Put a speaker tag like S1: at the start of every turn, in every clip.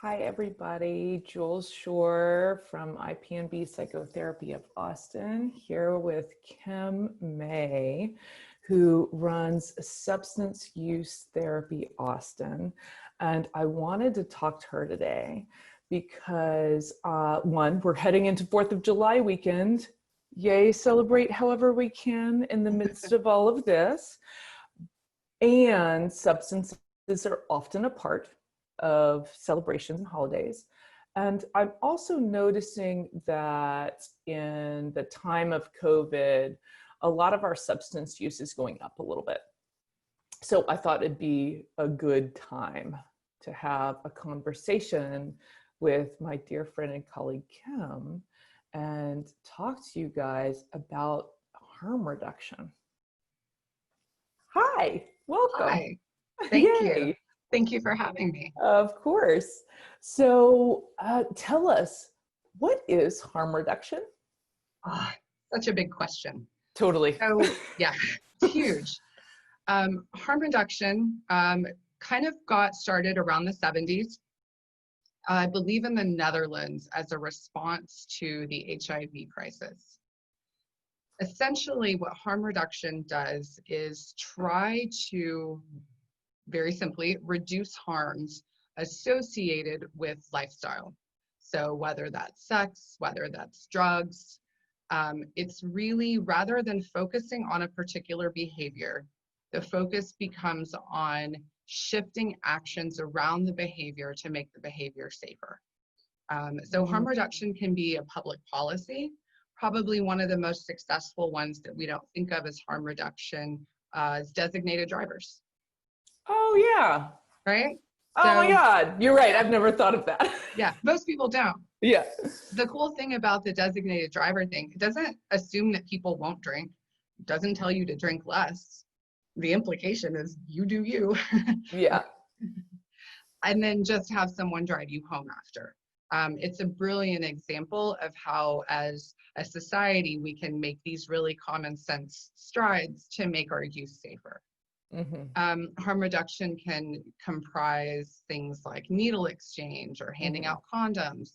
S1: Hi, everybody. Jules Shore from IPNB Psychotherapy of Austin, here with Kim May, who runs Substance Use Therapy Austin. And I wanted to talk to her today because, one, we're heading into 4th of July weekend. Yay, celebrate however we can in the midst of all of this. And substances are often a part of celebrations and holidays. And I'm also noticing that in the time of COVID, a lot of our substance use is going up a little bit. So I thought it'd be a good time to have a conversation with my dear friend and colleague, Kim, and talk to you guys about harm reduction. Hi, welcome.
S2: Hi, thank
S1: Yay.
S2: you. Thank you for having me.
S1: Of course. So tell us, what is harm reduction?
S2: Such a big question.
S1: Totally.
S2: So yeah, it's huge. Harm reduction kind of got started around the 70s, I believe in the Netherlands, as a response to the HIV crisis. Essentially, what harm reduction does is try to, very simply, reduce harms associated with lifestyle. So whether that's sex, whether that's drugs, it's really, rather than focusing on a particular behavior, the focus becomes on shifting actions around the behavior to make the behavior safer. So harm reduction can be a public policy. Probably one of the most successful ones that we don't think of as harm reduction is designated drivers.
S1: Oh, yeah.
S2: Right?
S1: Oh my God, you're right. I've never thought of that.
S2: Yeah, most people don't.
S1: Yeah.
S2: The cool thing about the designated driver thing, it doesn't assume that people won't drink. It doesn't tell you to drink less. The implication is you do you.
S1: Yeah.
S2: And then just have someone drive you home after. It's a brilliant example of how, as a society, we can make these really common sense strides to make our use safer. Harm reduction can comprise things like needle exchange or handing out condoms.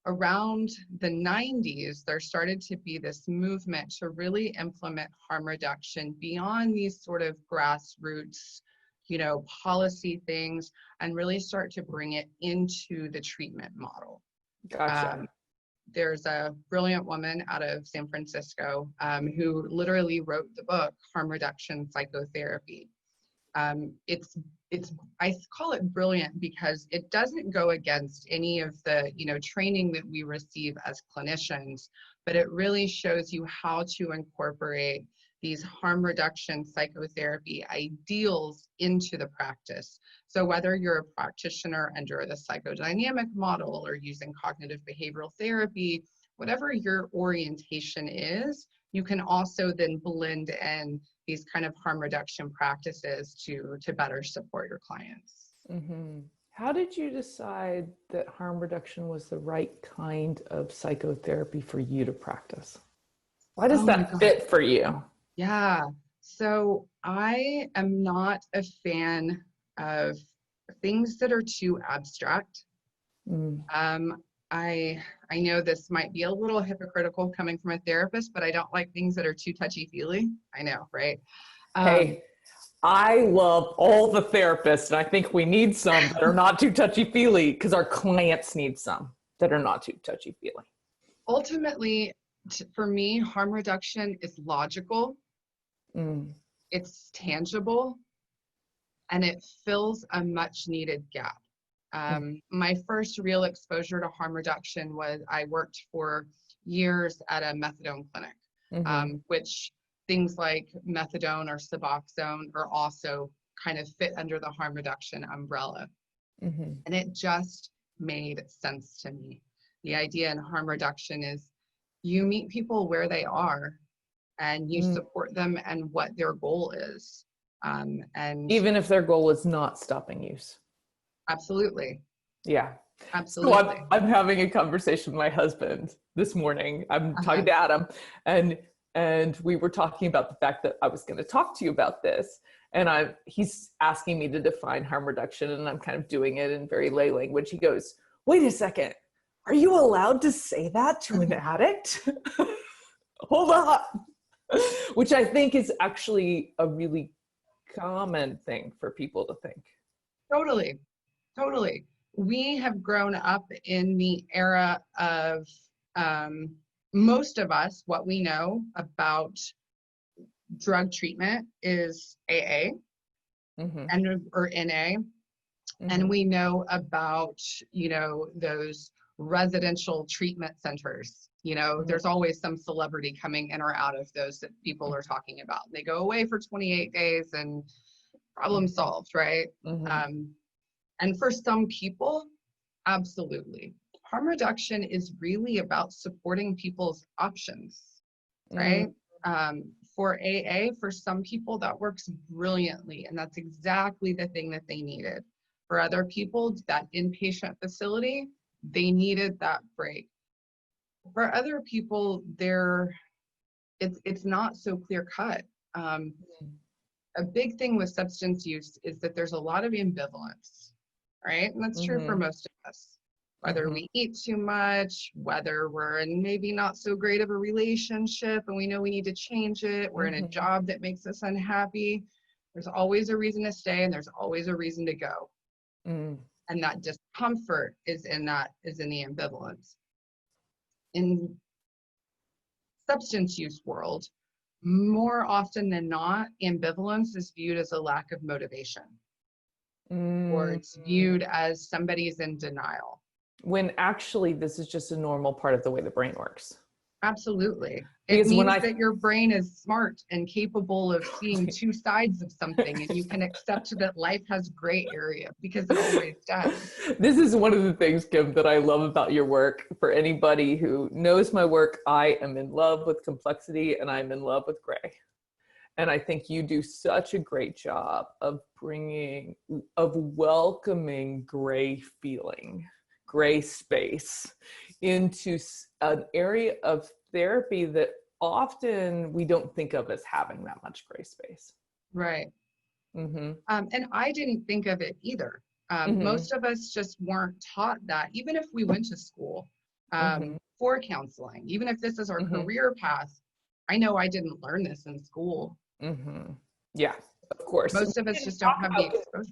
S2: Around the 90s, there started to be this movement to really implement harm reduction beyond these sort of grassroots, policy things, and really start to bring it into the treatment model.
S1: Gotcha.
S2: There's a brilliant woman out of San Francisco who literally wrote the book, Harm Reduction Psychotherapy. I call it brilliant because it doesn't go against any of the, training that we receive as clinicians, but it really shows you how to incorporate these harm reduction psychotherapy ideals into the practice. So whether you're a practitioner under the psychodynamic model or using cognitive behavioral therapy, whatever your orientation is, you can also then blend in these kind of harm reduction practices to better support your clients.
S1: How did you decide that harm reduction was the right kind of psychotherapy for you to practice? Why does that fit for you?
S2: Yeah, so I am not a fan of things that are too abstract. I know this might be a little hypocritical coming from a therapist, but I don't like things that are too touchy-feely. I know, right?
S1: Hey, I love all the therapists, and I think we need some that are not too touchy-feely because our clients need some that are not too touchy-feely.
S2: Ultimately, for me, harm reduction is logical. It's tangible, and it fills a much needed gap. My first real exposure to harm reduction was I worked for years at a methadone clinic, which things like methadone or Suboxone are also kind of fit under the harm reduction umbrella. And it just made sense to me. The idea in harm reduction is you meet people where they are and you support them and what their goal is. And
S1: even if their goal is not stopping use.
S2: Absolutely.
S1: Yeah.
S2: Absolutely.
S1: So I'm having a conversation with my husband this morning. I'm talking to Adam, and we were talking about the fact that I was going to talk to you about this. And he's asking me to define harm reduction, and I'm kind of doing it in very lay language. He goes, wait a second, are you allowed to say that to an addict? Hold on. Which I think is actually a really common thing for people to think.
S2: Totally, totally. We have grown up in the era of most of us, what we know about drug treatment is AA and or NA. And we know about, those residential treatment centers. There's always some celebrity coming in or out of those that people are talking about. They go away for 28 days and problem solved, right? And for some people, absolutely. Harm reduction is really about supporting people's options, right? For AA, for some people, that works brilliantly, and that's exactly the thing that they needed. For other people, that inpatient facility, they needed that break. For other people, it's not so clear cut. A big thing with substance use is that there's a lot of ambivalence, right? And that's true for most of us. Whether we eat too much, whether we're in maybe not so great of a relationship and we know we need to change it, we're in a job that makes us unhappy, there's always a reason to stay and there's always a reason to go. And that discomfort is in the ambivalence. In substance use world, more often than not, ambivalence is viewed as a lack of motivation, or it's viewed as somebody's in denial. When
S1: actually this is just a normal part of the way the brain works.
S2: Absolutely. It means that your brain is smart and capable of seeing two sides of something, and you can accept that life has gray area, because it always does.
S1: This is one of the things, Kim, that I love about your work. For anybody who knows my work, I am in love with complexity and I'm in love with gray. And I think you do such a great job of welcoming gray feeling, gray space into an area of therapy that often we don't think of as having that much gray space.
S2: Right. And I didn't think of it either. Most of us just weren't taught that, even if we went to school for counseling, even if this is our career path. I know I didn't learn this in school.
S1: Yeah, of course.
S2: Most of us just don't have the exposure.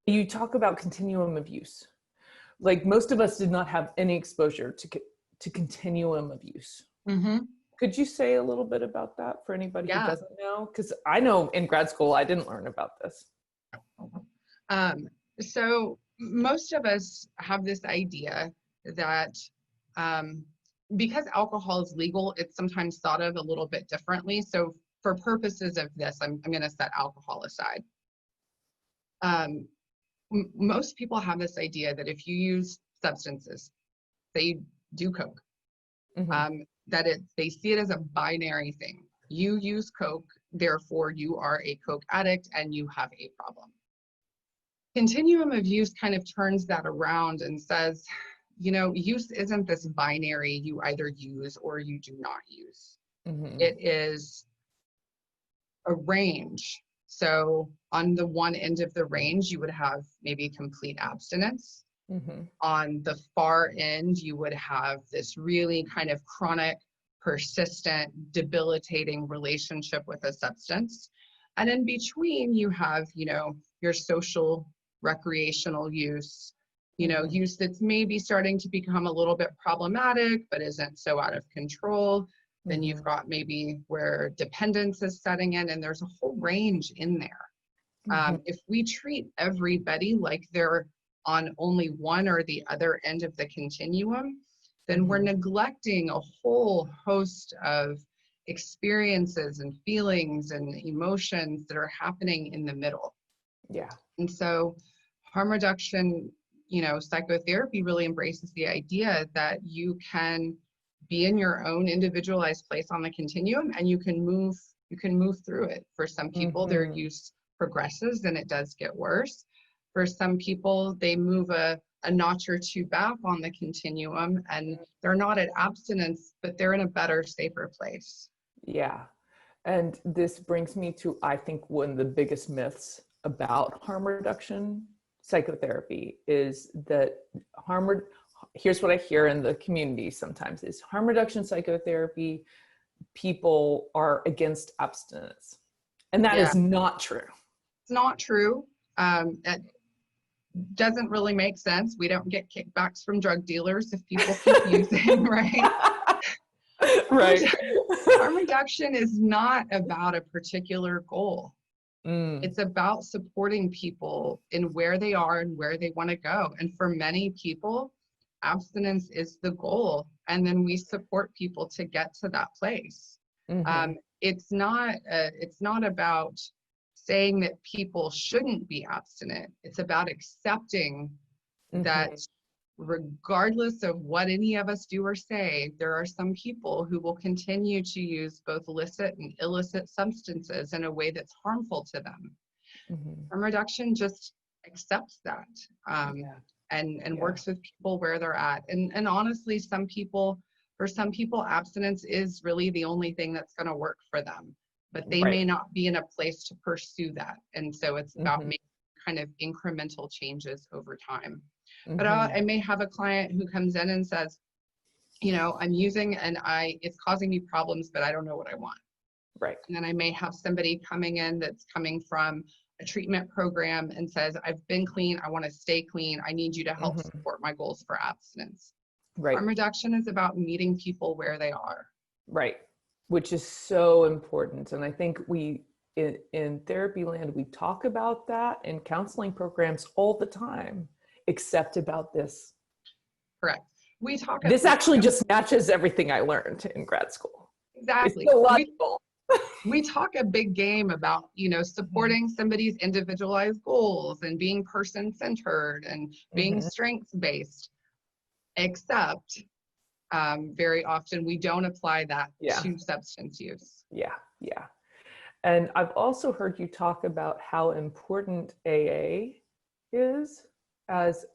S1: You talk about continuum of use. Like, most of us did not have any exposure to continuum of use. Could you say a little bit about that for anybody who doesn't know? Because I know in grad school, I didn't learn about this.
S2: So most of us have this idea that because alcohol is legal, it's sometimes thought of a little bit differently. So for purposes of this, I'm going to set alcohol aside. Most people have this idea that if you use substances, they do coke, that they see it as a binary thing. You use coke, therefore you are a coke addict and you have a problem. Continuum of use kind of turns that around and says, use isn't this binary, you either use or you do not use. It is a range. So on the one end of the range, you would have maybe complete abstinence. On the far end, you would have this really kind of chronic, persistent, debilitating relationship with a substance. And in between, you have, your social, recreational use, use that's maybe starting to become a little bit problematic, but isn't so out of control. Then you've got maybe where dependence is setting in, and there's a whole range in there. If we treat everybody like they're on only one or the other end of the continuum, then we're neglecting a whole host of experiences and feelings and emotions that are happening in the middle.
S1: Yeah.
S2: And so harm reduction, psychotherapy really embraces the idea that you can be in your own individualized place on the continuum, and you can move through it. For some people, their use progresses and it does get worse. For some people, they move a notch or two back on the continuum, and they're not at abstinence, but they're in a better, safer place.
S1: Yeah. And this brings me to, I think, one of the biggest myths about harm reduction psychotherapy is that here's what I hear in the community sometimes is harm reduction psychotherapy, people are against abstinence. And that is not true.
S2: It's not true. It doesn't really make sense. We don't get kickbacks from drug dealers if people keep using, right?
S1: Right.
S2: Harm reduction is not about a particular goal. It's about supporting people in where they are and where they want to go. And for many people, abstinence is the goal. And then we support people to get to that place. It's not about saying that people shouldn't be abstinent. It's about accepting that regardless of what any of us do or say, there are some people who will continue to use both illicit and illicit substances in a way that's harmful to them. Harm reduction just accepts that and works with people where they're at. And honestly, for some people, abstinence is really the only thing that's going to work for them, but they may not be in a place to pursue that. And so it's about making kind of incremental changes over time. But I may have a client who comes in and says, you know, I'm using and it's causing me problems, but I don't know what I want.
S1: Right.
S2: And then I may have somebody coming in that's coming from a treatment program and says, I've been clean, I want to stay clean, I need you to help support my goals for abstinence.
S1: Right.
S2: Harm reduction is about meeting people where they are.
S1: Right. Which is so important. And I think in therapy land, we talk about that in counseling programs all the time, except about this.
S2: Correct.
S1: This actually just matches everything I learned in grad school.
S2: Exactly.
S1: It's so logical.
S2: We talk a big game about, you know, supporting somebody's individualized goals and being person-centered and being strengths-based, except very often we don't apply that to substance use. Yeah.
S1: And I've also heard you talk about how important AA is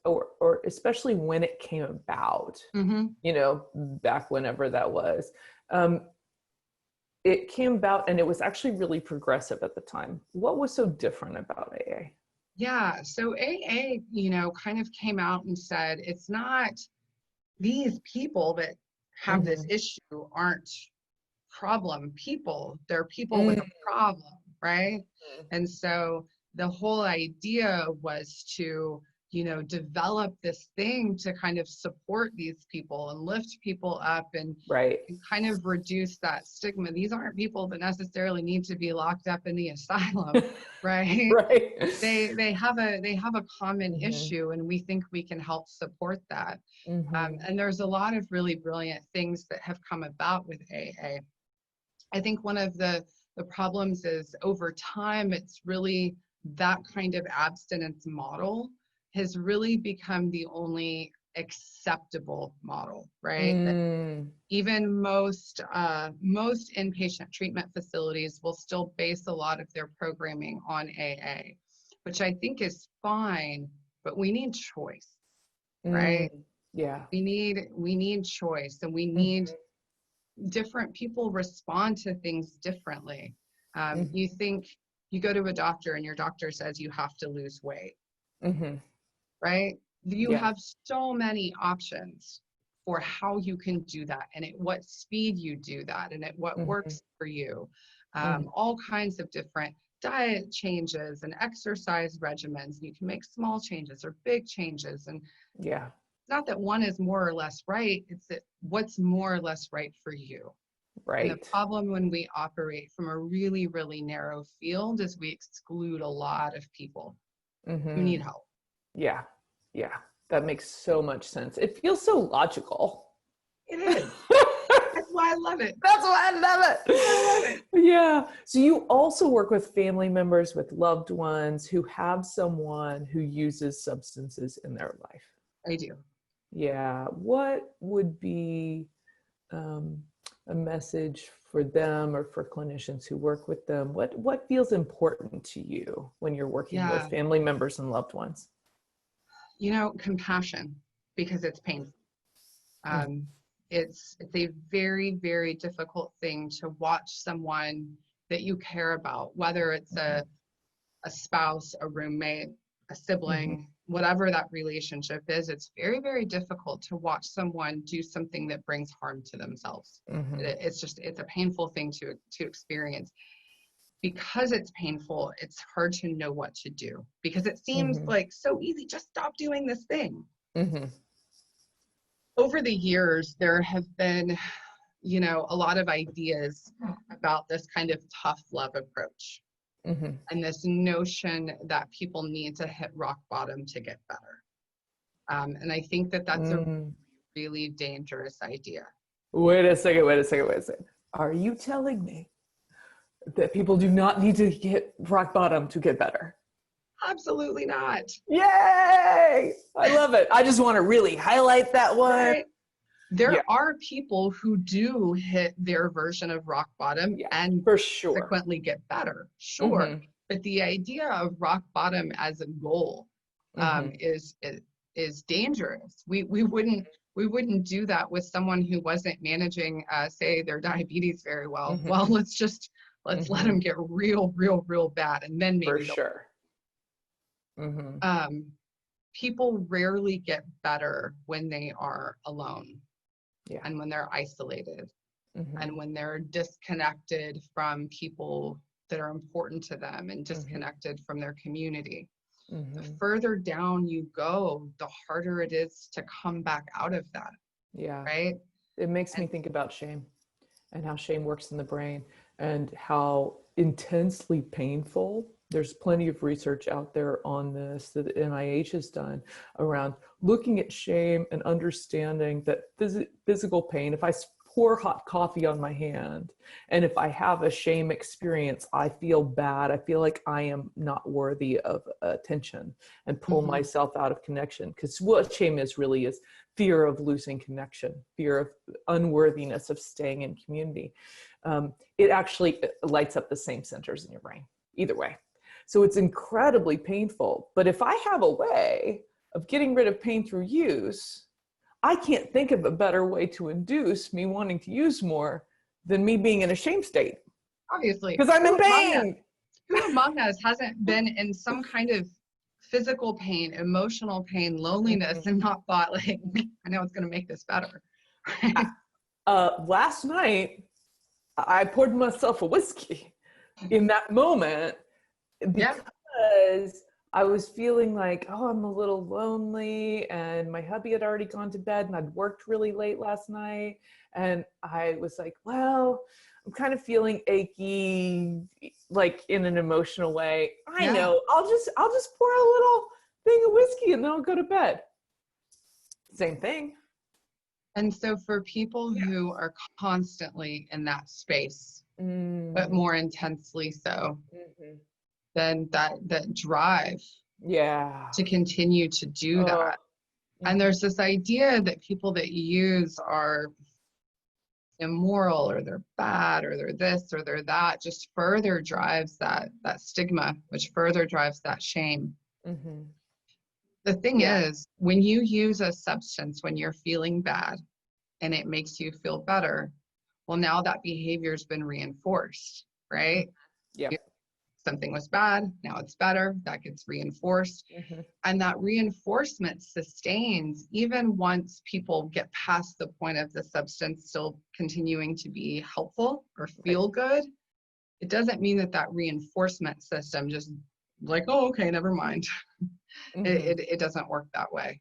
S1: or especially when it came about, you know, back whenever that was. It came about and it was actually really progressive at the time. What was so different about AA?
S2: Yeah, so AA, you know, kind of came out and said, it's not these people that have this issue aren't problem people, they're people with a problem, right? And so the whole idea was to, you know, develop this thing to kind of support these people and lift people up and kind of reduce that stigma. These aren't people that necessarily need to be locked up in the asylum, right? They have a common issue, and we think we can help support that. And there's a lot of really brilliant things that have come about with AA. I think one of the problems is over time, it's really that kind of abstinence model has really become the only acceptable model, right? Even most inpatient treatment facilities will still base a lot of their programming on AA, which I think is fine, but we need choice, right? We need choice, and we need different people respond to things differently. You go to a doctor and your doctor says you have to lose weight. Right? You have so many options for how you can do that and at what speed you do that and at what works for you. All kinds of different diet changes and exercise regimens. You can make small changes or big changes. And it's not that one is more or less right, it's that what's more or less right for you. And the problem when we operate from a really, really narrow field is we exclude a lot of people who need help. Yeah,
S1: that makes so much sense. It feels so logical.
S2: It is. That's why I love it.
S1: That's why I love it. Yeah. So you also work with family members, with loved ones who have someone who uses substances in their life.
S2: I do.
S1: Yeah. What would be a message for them or for clinicians who work with them? What feels important to you when you're working with family members and loved ones?
S2: You know, compassion, because it's painful. It's a very, very difficult thing to watch someone that you care about, whether it's a spouse, a roommate, a sibling, whatever that relationship is. It's very, very difficult to watch someone do something that brings harm to themselves. It's a painful thing to experience. Because it's painful, it's hard to know what to do, because it seems like so easy, just stop doing this thing. Over the years, there have been, a lot of ideas about this kind of tough love approach. And this notion that people need to hit rock bottom to get better. And I think that that's a really dangerous idea.
S1: Wait a second. Are you telling me that people do not need to hit rock bottom to get better?
S2: Absolutely not.
S1: Yay! I love it. I just want to really highlight that one.
S2: Right. There are people who do hit their version of rock bottom and
S1: for sure
S2: subsequently get better. Sure. But the idea of rock bottom as a goal is dangerous. We wouldn't do that with someone who wasn't managing, say, their diabetes very well. Well, let's let them get real bad, and then maybe
S1: for sure.
S2: People rarely get better when they are alone. And when they're isolated, and when they're disconnected from people that are important to them, and disconnected from their community. The further down you go, the harder it is to come back out of that. Right?
S1: It makes me think about shame, and how shame works in the brain, and how intensely painful. There's plenty of research out there on this that NIH has done around looking at shame and understanding that physical pain, if I pour hot coffee on my hand, and if I have a shame experience, I feel bad. I feel like I am not worthy of attention, and pull myself out of connection. Because what shame is really is fear of losing connection, fear of unworthiness of staying in community. It actually lights up the same centers in your brain, either way. So it's incredibly painful. But if I have a way of getting rid of pain through use, I can't think of a better way to induce me wanting to use more than me being in a shame state.
S2: Obviously.
S1: Because I'm in pain.
S2: Who among us hasn't been in some kind of physical pain, emotional pain, loneliness, and not thought, like, I know it's going to make this better.
S1: Last night, I poured myself a whiskey in that moment, because I was feeling like, oh, I'm a little lonely, and my hubby had already gone to bed, and I'd worked really late last night. And I was like, well, I'm kind of feeling achy, like in an emotional way. I know, I'll just pour a little thing of whiskey and then I'll go to bed. Same thing.
S2: And so for people who are constantly in that space, but more intensely so, then that drive to continue to do that. And there's this idea that people that use are immoral, or they're bad, or they're this, or they're that, just further drives that stigma, which further drives that shame. The thing is, when you use a substance when you're feeling bad and it makes you feel better, well, now that behavior's been reinforced, right? Something was bad, now it's better, that gets reinforced. And that reinforcement sustains even once people get past the point of the substance still continuing to be helpful or feel good. It doesn't mean that reinforcement system just like, oh, okay, never mind. It doesn't work that way.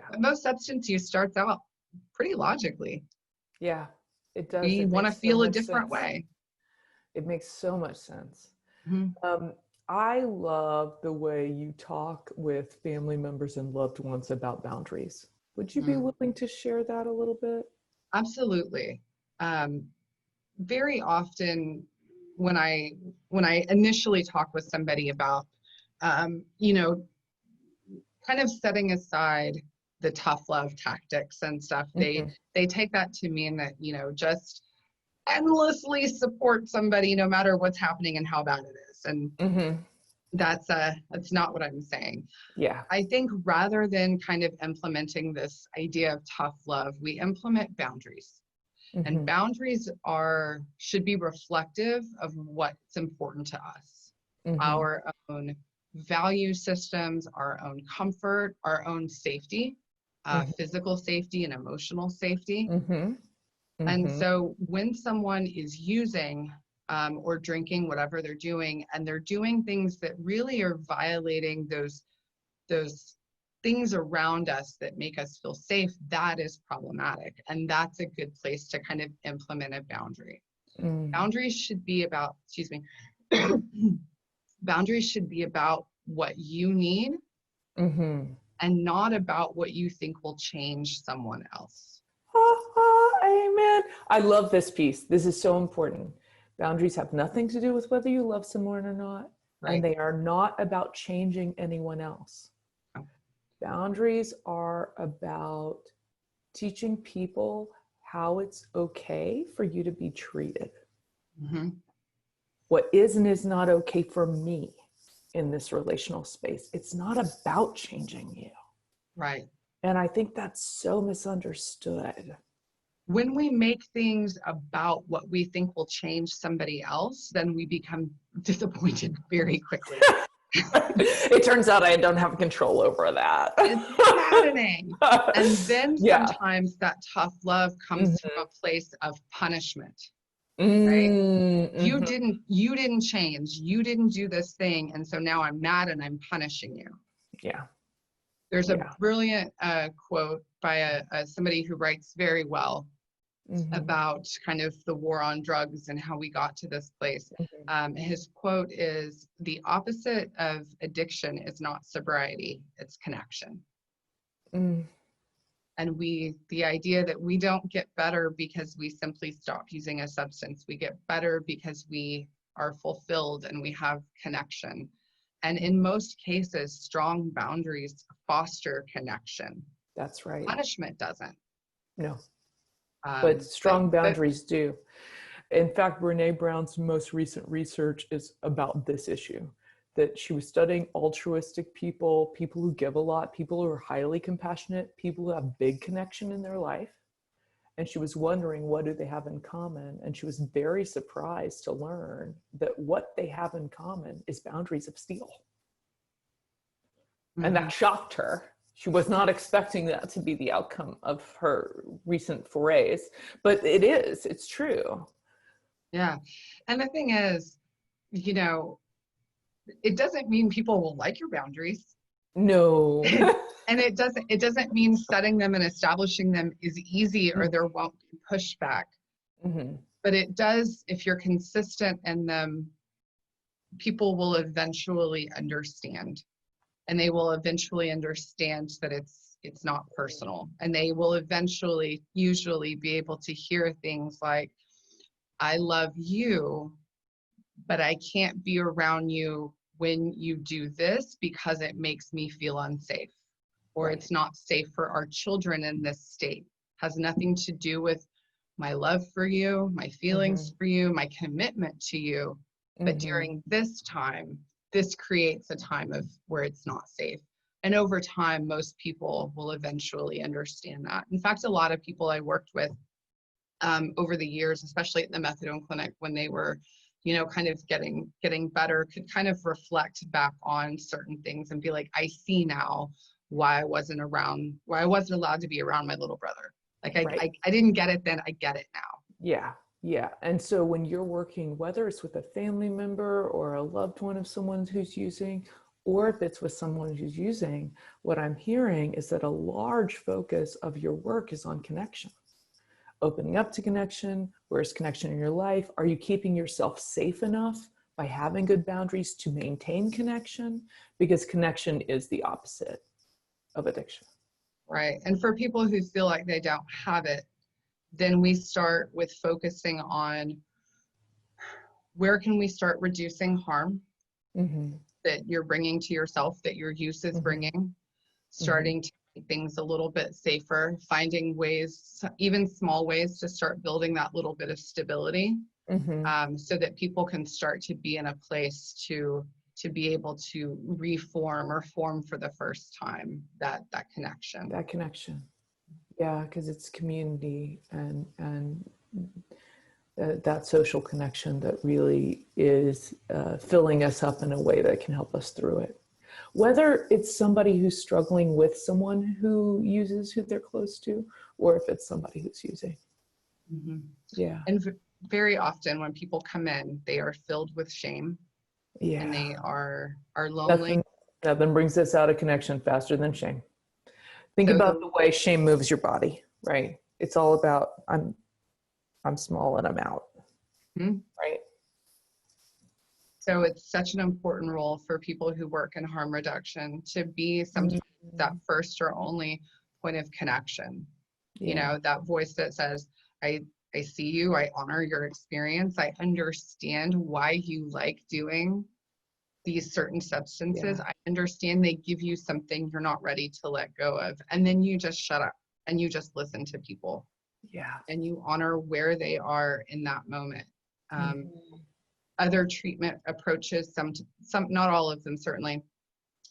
S2: But most substance use starts out pretty logically.
S1: It does.
S2: We want to feel a different way.
S1: It makes so much sense. I love the way you talk with family members and loved ones about boundaries. Would you be willing to share that a little bit?
S2: Absolutely. Very often when I initially talk with somebody about, kind of setting aside the tough love tactics and stuff, they take that to mean that, just endlessly support somebody no matter what's happening and how bad it is. And that's not what I'm saying. I think rather than kind of implementing this idea of tough love, we implement boundaries. And
S1: Mhm.
S2: boundaries should be reflective of what's important to us,
S1: Mhm.
S2: our own value systems, our own comfort, our own safety,
S1: Mhm.
S2: physical safety and emotional safety.
S1: Mhm.
S2: And
S1: Mhm.
S2: so when someone is using or drinking, whatever they're doing, and they're doing things that really are violating those things around us that make us feel safe, that is problematic. And that's a good place to kind of implement a boundary.
S1: Mm.
S2: Boundaries should be about, excuse me, boundaries should be about what you need
S1: Mhm.
S2: and not about what you think will change someone else.
S1: Amen. I love this piece. This is so important. Boundaries have nothing to do with whether you love someone or not, and
S2: Right.
S1: they are not about changing anyone else.
S2: Oh,
S1: Boundaries are about teaching people how it's okay for you to be treated.
S2: mhm.
S1: What is and is not okay for me in this relational space. It's not about changing you.
S2: Right.
S1: And I think that's so misunderstood.
S2: When we make things about what we think will change somebody else, then we become disappointed very quickly.
S1: It turns out I don't have control over that.
S2: It's maddening. And then
S1: Yeah.
S2: sometimes that tough love comes from
S1: Mhm.
S2: a place of punishment, right?
S1: Mhm.
S2: You didn't change. You didn't do this thing. And so now I'm mad and I'm punishing you.
S1: Yeah.
S2: There's a
S1: Yeah.
S2: brilliant quote by somebody who writes very well
S1: Mhm.
S2: about kind of the war on drugs and how we got to this place.
S1: Mhm.
S2: His quote is, "The opposite of addiction is not sobriety, it's connection."
S1: Mm.
S2: And the idea that we don't get better because we simply stop using a substance. We get better because we are fulfilled and we have connection. And in most cases, strong boundaries foster connection.
S1: That's right.
S2: Punishment doesn't.
S1: No, but strong
S2: But
S1: boundaries do. In fact, Brene Brown's most recent research is about this issue, that she was studying altruistic people, people who give a lot, people who are highly compassionate, people who have big connection in their life. And she was wondering, what do they have in common? And she was very surprised to learn that what they have in common is boundaries of steel. And
S2: mhm.
S1: that shocked her. She was not expecting that to be the outcome of her recent forays, but it is, it's true.
S2: Yeah. And the thing is, you know, it doesn't mean people will like your boundaries.
S1: No.
S2: And it doesn't mean setting them and establishing them is easy or there won't be pushback.
S1: Mm-hmm.
S2: But it does, if you're consistent in them, people will eventually understand. And they will eventually understand that it's not personal. And they will eventually usually be able to hear things like, "I love you, but I can't be around you when you do this because it makes me feel unsafe." Or
S1: Right.
S2: "It's not safe for our children in this state." Has nothing to do with my love for you, my
S1: Mm-hmm.
S2: feelings for you, my commitment to you. But
S1: Mm-hmm.
S2: during this time, this creates a time of where it's not safe. And over time, most people will eventually understand that. In fact, a lot of people I worked with over the years, especially at the methadone clinic, when they were, kind of getting better, could kind of reflect back on certain things and be like, "I see now why I wasn't allowed to be around my little brother. Like
S1: Right.
S2: I didn't get it then, I get it now."
S1: Yeah. Yeah. And so when you're working, whether it's with a family member or a loved one of someone who's using, or if it's with someone who's using, what I'm hearing is that a large focus of your work is on connection. Opening up to connection. Where's connection in your life? Are you keeping yourself safe enough by having good boundaries to maintain connection? Because connection is the opposite of addiction.
S2: Right. And for people who feel like they don't have it, then we start with focusing on where can we start reducing harm
S1: Mm-hmm.
S2: that you're bringing to yourself, that your use is
S1: Mm-hmm.
S2: bringing,
S1: Mm-hmm.
S2: starting to make things a little bit safer, finding ways, even small ways, to start building that little bit of stability,
S1: Mm-hmm.
S2: so that people can start to be in a place to be able to reform or form for the first time that connection.
S1: That connection. Yeah, because it's community and that social connection that really is filling us up in a way that can help us through it. Whether it's somebody who's struggling with someone who uses who they're close to, or if it's somebody who's using.
S2: Mm-hmm.
S1: Yeah.
S2: And very often when people come in, they are filled with shame.
S1: Yeah.
S2: And they are lonely.
S1: Nothing brings us out of connection faster than shame. Think about the way shame moves your body, right? It's all about I'm small and I'm out, right?
S2: So it's such an important role for people who work in harm reduction to be sometimes that first or only point of connection.
S1: Yeah.
S2: You know, that voice that says, I see you, I honor your experience, I understand why you like doing these certain substances. I understand they give you something you're not ready to let go of. And then you just shut up and you just listen to people.
S1: Yeah.
S2: And you honor where they are in that moment. Other treatment approaches, some, not all of them certainly,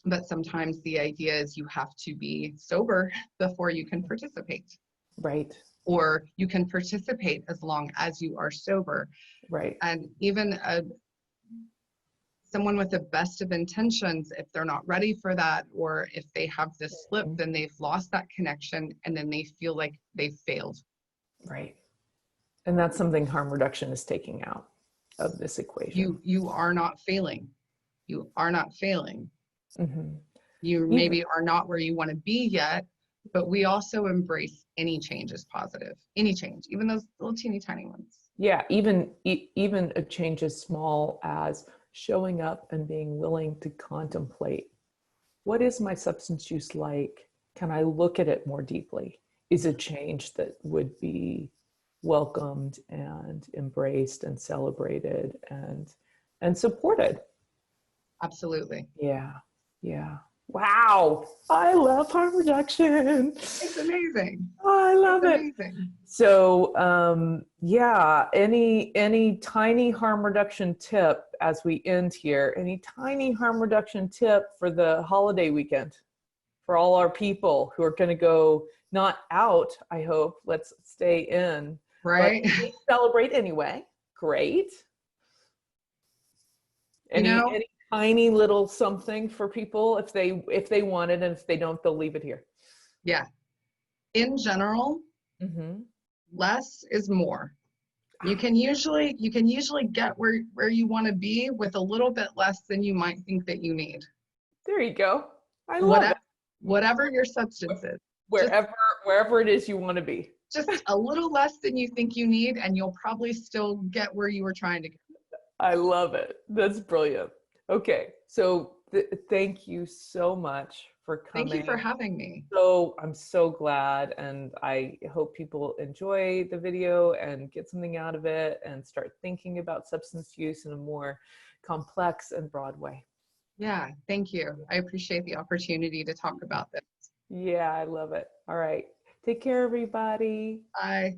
S2: but sometimes the idea is you have to be sober before you can participate.
S1: Right.
S2: Or you can participate as long as you are sober.
S1: Right.
S2: And even someone with the best of intentions, if they're not ready for that, or if they have this slip, then they've lost that connection and then they feel like they've failed.
S1: Right. And that's something harm reduction is taking out of this equation.
S2: You are not failing. You are not failing.
S1: Mm-hmm.
S2: You maybe are not where you want to be yet, but we also embrace any change as positive. Any change, even those little teeny tiny ones.
S1: Yeah, even a change as small as showing up and being willing to contemplate, what is my substance use like? Can I look at it more deeply? Is a change that would be welcomed and embraced and celebrated and supported.
S2: Absolutely.
S1: Yeah. Yeah. Wow. I love harm reduction.
S2: It's amazing.
S1: Oh, I love it.
S2: Amazing.
S1: So, yeah, any tiny harm reduction tip as we end here, any tiny harm reduction tip for the holiday weekend for all our people who are going to go not out, I hope, let's stay in.
S2: Right.
S1: But celebrate anyway. Great. Any tiny little something for people if they want it, and if they don't, they'll leave it here.
S2: Yeah. In general, less is more. You can usually get where you want to be with a little bit less than you might think that you need.
S1: There you go. I love it.
S2: Whatever your substance is.
S1: Wherever it is you want to be.
S2: Just a little less than you think you need, and you'll probably still get where you were trying to go.
S1: I love it. That's brilliant. Okay, so thank you so much for coming.
S2: Thank you for having me.
S1: So I'm so glad, and I hope people enjoy the video and get something out of it and start thinking about substance use in a more complex and broad way.
S2: Yeah, thank you. I appreciate the opportunity to talk about this.
S1: Yeah, I love it. All right. Take care, everybody.
S2: Bye.